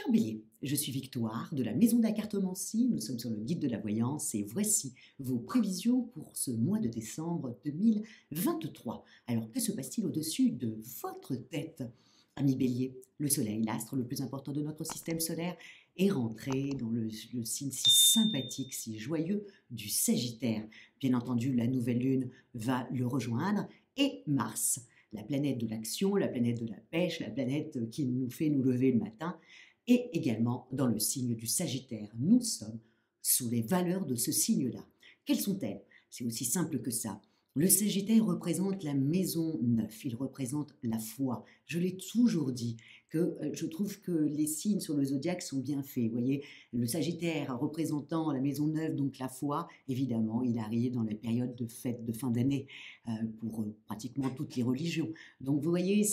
Cher Bélier, je suis Victoire de la Maison de la Cartomancie. Nous sommes sur le guide de la voyance et voici vos prévisions pour ce mois de décembre 2023. Alors, que se passe-t-il au-dessus de votre tête? Ami Bélier, le Soleil, l'astre le plus important de notre système solaire, est rentré dans le signe si sympathique, si joyeux du Sagittaire. Bien entendu, la nouvelle lune va le rejoindre et Mars, la planète de l'action, la planète de la pêche, la planète qui nous fait nous lever le matin, et également dans le signe du Sagittaire. Nous sommes sous les valeurs de ce signe-là. Quelles sont-elles? C'est aussi simple que ça. Le Sagittaire représente la maison 9, il représente la foi. Je l'ai toujours dit que je trouve que les signes sur le zodiaque sont bien faits. Vous voyez, le Sagittaire représentant la maison 9, donc la foi, évidemment, il arrive dans la période de fête de fin d'année pour pratiquement toutes les religions. Donc vous voyez,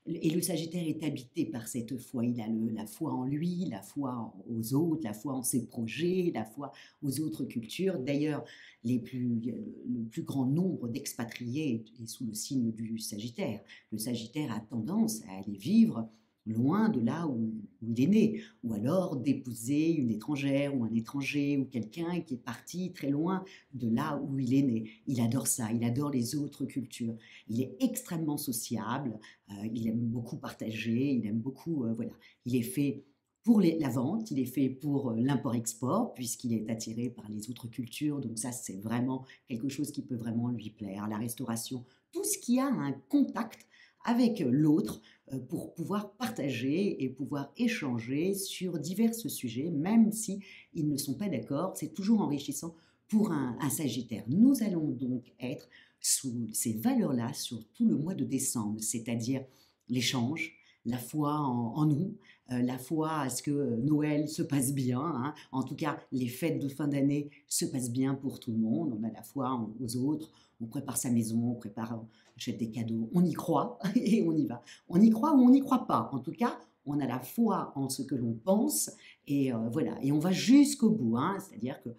et le Sagittaire est habité par cette foi. Il a la foi en lui, la foi aux autres, la foi en ses projets, la foi aux autres cultures. D'ailleurs, le plus grand nombre d'expatriés est sous le signe du Sagittaire. Le Sagittaire a tendance à aller vivre loin de là où il est né, ou alors d'épouser une étrangère ou un étranger ou quelqu'un qui est parti très loin de là où il est né. Il adore ça, il adore les autres cultures. Il est extrêmement sociable, il aime beaucoup partager, il aime beaucoup, voilà. Il est fait pour la vente, il est fait pour l'import-export, puisqu'il est attiré par les autres cultures. Donc ça, c'est vraiment quelque chose qui peut vraiment lui plaire. La restauration, tout ce qui a un contact avec l'autre pour pouvoir partager et pouvoir échanger sur divers sujets, même si ils ne sont pas d'accord. C'est toujours enrichissant pour un Sagittaire. Nous allons donc être sous ces valeurs-là sur tout le mois de décembre, c'est-à-dire l'échange, la foi en nous, la foi à ce que Noël se passe bien, hein. En tout cas, les fêtes de fin d'année se passent bien pour tout le monde. On a la foi aux autres, on prépare sa maison, on achète des cadeaux, on y croit et on y va. On y croit ou on n'y croit pas. En tout cas, on a la foi en ce que l'on pense et voilà. Et on va jusqu'au bout, hein. C'est-à-dire que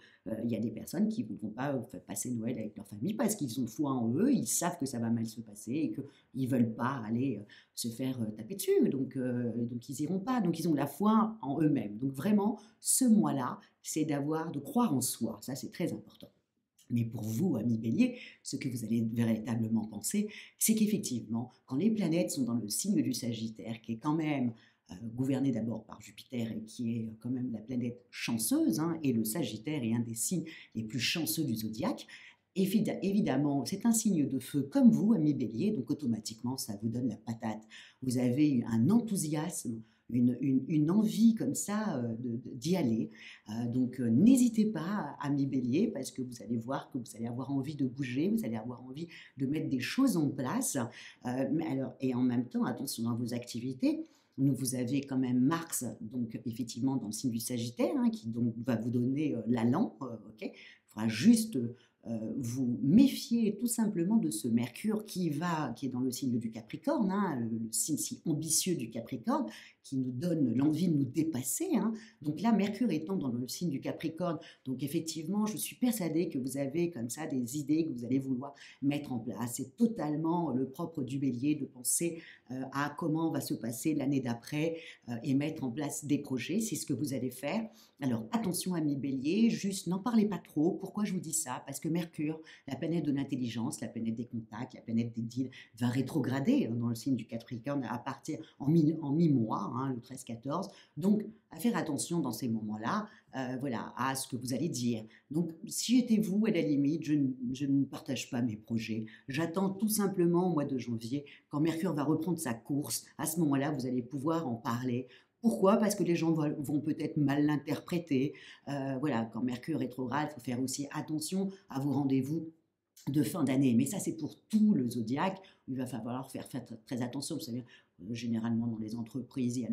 il y a des personnes qui ne vont pas passer Noël avec leur famille parce qu'ils ont foi en eux, ils savent que ça va mal se passer et qu'ils ne veulent pas aller se faire taper dessus. Donc ils n'iront pas. Donc ils ont la foi en eux-mêmes. Donc vraiment, ce mois-là, c'est de croire en soi. Ça, c'est très important. Mais pour vous, amis Bélier, ce que vous allez véritablement penser, c'est qu'effectivement, quand les planètes sont dans le signe du Sagittaire, qui est quand même gouverné d'abord par Jupiter et qui est quand même la planète chanceuse, hein, et le Sagittaire est un des signes les plus chanceux du zodiaque, évidemment, c'est un signe de feu comme vous, amis Bélier, donc automatiquement, ça vous donne la patate. Vous avez un enthousiasme, une envie comme ça d'y aller. Donc n'hésitez pas, amis Bélier, parce que vous allez voir que vous allez avoir envie de bouger, vous allez avoir envie de mettre des choses en place. Et en même temps, attention dans vos activités. Vous avez quand même Mars, donc effectivement dans le signe du Sagittaire, hein, qui donc va vous donner l'allant. Ok, il faudra juste vous méfier tout simplement de ce Mercure qui est dans le signe du Capricorne, hein, le signe si ambitieux du Capricorne, qui nous donne l'envie de nous dépasser, hein. Donc là, Mercure étant dans le signe du Capricorne, donc effectivement, je suis persuadée que vous avez comme ça des idées que vous allez vouloir mettre en place. C'est totalement le propre du Bélier de penser à comment va se passer l'année d'après et mettre en place des projets. C'est ce que vous allez faire. Alors attention, amis Bélier, juste n'en parlez pas trop. Pourquoi je vous dis ça? Parce que Mercure, la planète de l'intelligence, la planète des contacts, la planète des deals, va rétrograder dans le signe du Capricorne à partir en mi-mois, hein, le 13-14. Donc, à faire attention dans ces moments-là, voilà, à ce que vous allez dire. Donc, si j'étais vous, à la limite, je ne partage pas mes projets. J'attends tout simplement au mois de janvier, quand Mercure va reprendre sa course. À ce moment-là, vous allez pouvoir en parler. Pourquoi? Parce que les gens vont peut-être mal l'interpréter. Voilà, quand Mercure rétrograde, il faut faire aussi attention à vos rendez-vous de fin d'année. Mais ça, c'est pour tout le zodiaque. Il va falloir faire très attention. Vous savez, généralement, dans les entreprises, il y a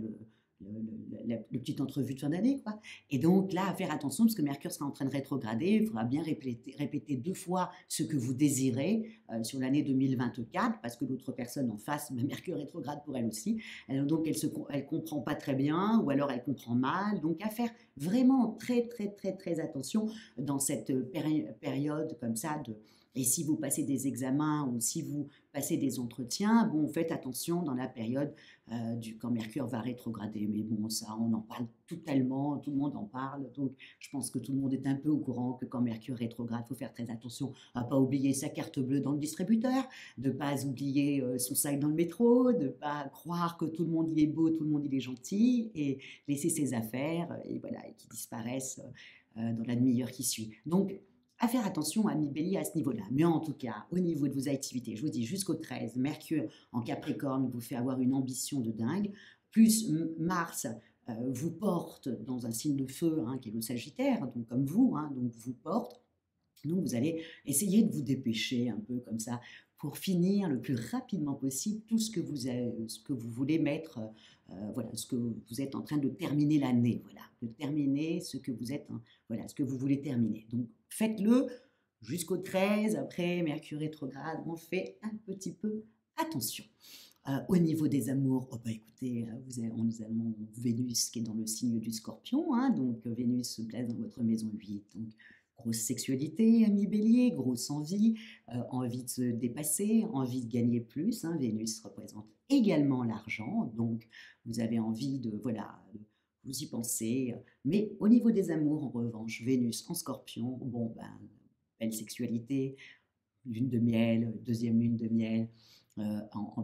le petite entrevue de fin d'année, quoi. Et donc là, à faire attention, parce que Mercure sera en train de rétrograder, il faudra bien répéter 2 fois ce que vous désirez sur l'année 2024, parce que l'autre personne en face, Mercure rétrograde pour elle aussi. Donc elle comprend pas très bien, ou alors elle comprend mal. Donc à faire vraiment très attention dans cette période comme ça Et si vous passez des examens ou si vous passez des entretiens, bon, faites attention dans la période quand Mercure va rétrograder. Mais bon, ça, on en parle totalement, tout le monde en parle. Donc, je pense que tout le monde est un peu au courant que quand Mercure rétrograde, il faut faire très attention à ne pas oublier sa carte bleue dans le distributeur, de ne pas oublier son sac dans le métro, de ne pas croire que tout le monde il est beau, tout le monde il est gentil, et laisser ses affaires et voilà, et qui disparaissent dans la demi-heure qui suit. Donc, à faire attention à mi-bélier à ce niveau-là. Mais en tout cas, au niveau de vos activités, je vous dis jusqu'au 13, Mercure en Capricorne vous fait avoir une ambition de dingue, plus Mars vous porte dans un signe de feu, hein, qui est le Sagittaire, donc comme vous, hein, donc vous porte. Donc vous allez essayer de vous dépêcher un peu comme ça pour finir le plus rapidement possible tout ce que vous voulez mettre, voilà, ce que vous êtes en train de terminer l'année, voilà, de terminer ce que vous êtes, hein, voilà, ce que vous voulez terminer. Donc faites-le jusqu'au 13, après Mercure rétrograde, on fait un petit peu attention. Au niveau des amours, oh bah écoutez, nous avons Vénus qui est dans le signe du Scorpion, hein, donc Vénus se place dans votre maison 8, donc grosse sexualité, ami Bélier, grosse envie, envie de se dépasser, envie de gagner plus, hein. Vénus représente également l'argent, donc vous avez envie de, voilà, vous y pensez. Mais au niveau des amours, en revanche, Vénus en Scorpion, bon, ben, belle sexualité, lune de miel, deuxième lune de miel,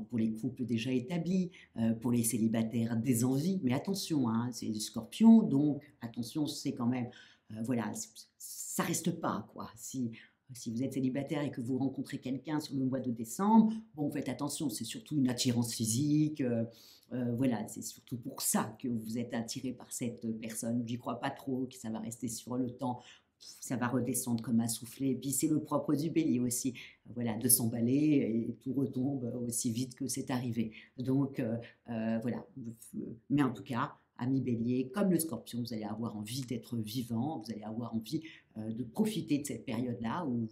pour les couples déjà établis, pour les célibataires des envies. Mais attention, hein, c'est le Scorpion, donc attention, c'est quand même, voilà, ça reste pas, quoi. Si vous êtes célibataire et que vous rencontrez quelqu'un sur le mois de décembre, bon, faites attention, c'est surtout une attirance physique. Voilà, c'est surtout pour ça que vous êtes attiré par cette personne. J'y crois pas trop que ça va rester sur le temps. Ça va redescendre comme un soufflet. Et puis c'est le propre du bélier aussi, voilà, de s'emballer et tout retombe aussi vite que c'est arrivé. Donc voilà, mais en tout cas, ami bélier, comme le scorpion, vous allez avoir envie d'être vivant, vous allez avoir envie de profiter de cette période-là où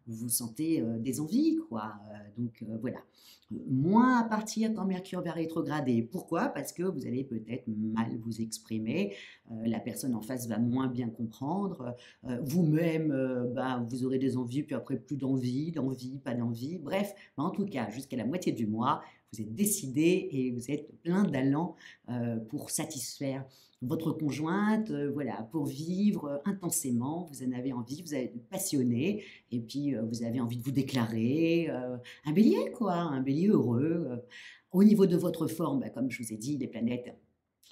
vous sentez des envies, quoi. Donc voilà. Moins à partir quand Mercure va rétrograder. Pourquoi? Parce que vous allez peut-être mal vous exprimer, la personne en face va moins bien comprendre, vous-même, bah, vous aurez des envies, puis après plus d'envie, pas d'envie. Bref, en tout cas, jusqu'à la moitié du mois, vous êtes décidé et vous êtes plein d'allant pour satisfaire votre conjointe, voilà, pour vivre intensément. Vous en avez envie, vous êtes passionné, et puis vous avez envie de vous déclarer. Un bélier, quoi, un bélier heureux. Au niveau de votre forme, bah, comme je vous ai dit, les planètes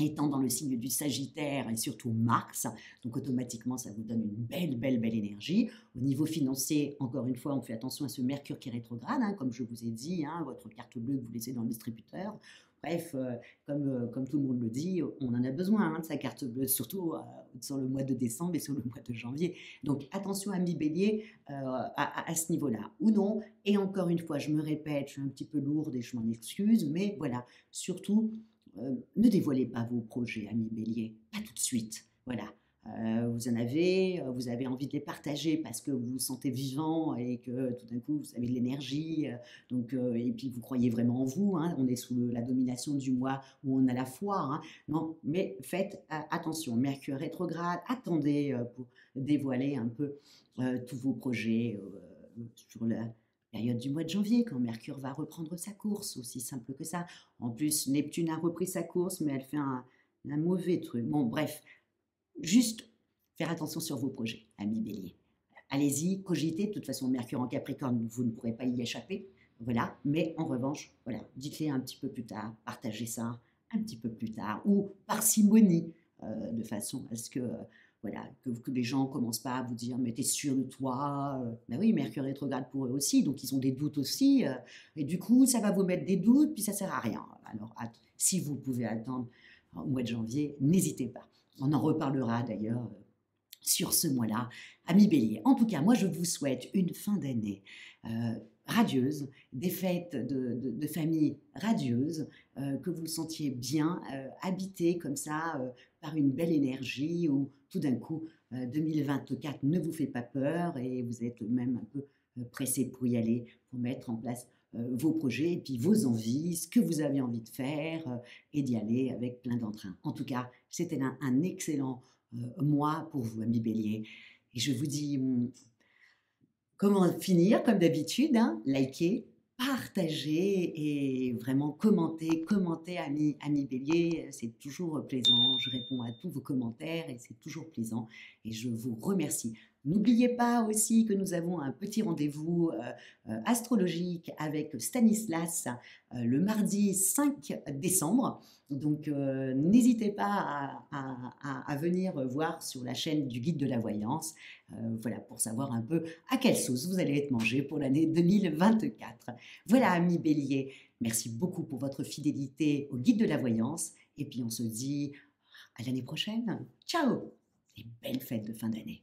étant dans le signe du Sagittaire et surtout Mars, donc automatiquement ça vous donne une belle énergie. Au niveau financier, encore une fois, on fait attention à ce Mercure qui est rétrograde, hein, comme je vous ai dit, hein, votre carte bleue que vous laissez dans le distributeur. Bref, comme tout le monde le dit, on en a besoin, hein, de sa carte bleue, surtout sur le mois de décembre et sur le mois de janvier. Donc attention à mi-bélier à ce niveau-là, ou non. Et encore une fois, je me répète, je suis un petit peu lourde et je m'en excuse, mais voilà, surtout, ne dévoilez pas vos projets, amis bélier, pas tout de suite. Voilà. Vous avez envie de les partager parce que vous vous sentez vivant et que tout d'un coup vous avez de l'énergie, et puis vous croyez vraiment en vous, hein. On est sous la domination du mois où on a la foi, hein. Non, mais faites attention, Mercure rétrograde, attendez pour dévoiler un peu tous vos projets sur la période du mois de janvier, quand Mercure va reprendre sa course, aussi simple que ça. En plus, Neptune a repris sa course, mais elle fait un mauvais truc. Bon, bref, juste faire attention sur vos projets, amis bélier. Allez-y, cogitez. De toute façon, Mercure en Capricorne, vous ne pourrez pas y échapper. Voilà. Mais en revanche, voilà, dites-les un petit peu plus tard, partagez ça un petit peu plus tard, ou parcimonie, de façon à ce que, voilà, que les gens ne commencent pas à vous dire mais t'es sûr de toi, ben oui, Mercure rétrograde pour eux aussi, donc ils ont des doutes aussi, et du coup ça va vous mettre des doutes, puis ça sert à rien. Alors si vous pouvez attendre au mois de janvier, n'hésitez pas. On en reparlera d'ailleurs sur ce mois-là, amis bélier. En tout cas, moi je vous souhaite une fin d'année radieuse, des fêtes de famille radieuses, que vous vous sentiez bien, habité comme ça par une belle énergie, où tout d'un coup 2024 ne vous fait pas peur et vous êtes même un peu pressé pour y aller, pour mettre en place vos projets et puis vos envies, ce que vous avez envie de faire, et d'y aller avec plein d'entrain. En tout cas, c'était un excellent mois pour vous, amis bélier. Et je vous dis Comment finir? Comme d'habitude, hein, liker, partager et vraiment commenter, commenter, amis bélier, c'est toujours plaisant. Je réponds à tous vos commentaires et c'est toujours plaisant et je vous remercie. N'oubliez pas aussi que nous avons un petit rendez-vous astrologique avec Stanislas le mardi 5 décembre. Donc, n'hésitez pas à venir voir sur la chaîne du Guide de la Voyance, voilà, pour savoir un peu à quelle sauce vous allez être mangé pour l'année 2024. Voilà, amis béliers, merci beaucoup pour votre fidélité au Guide de la Voyance. Et puis, on se dit à l'année prochaine. Ciao et belle fête de fin d'année.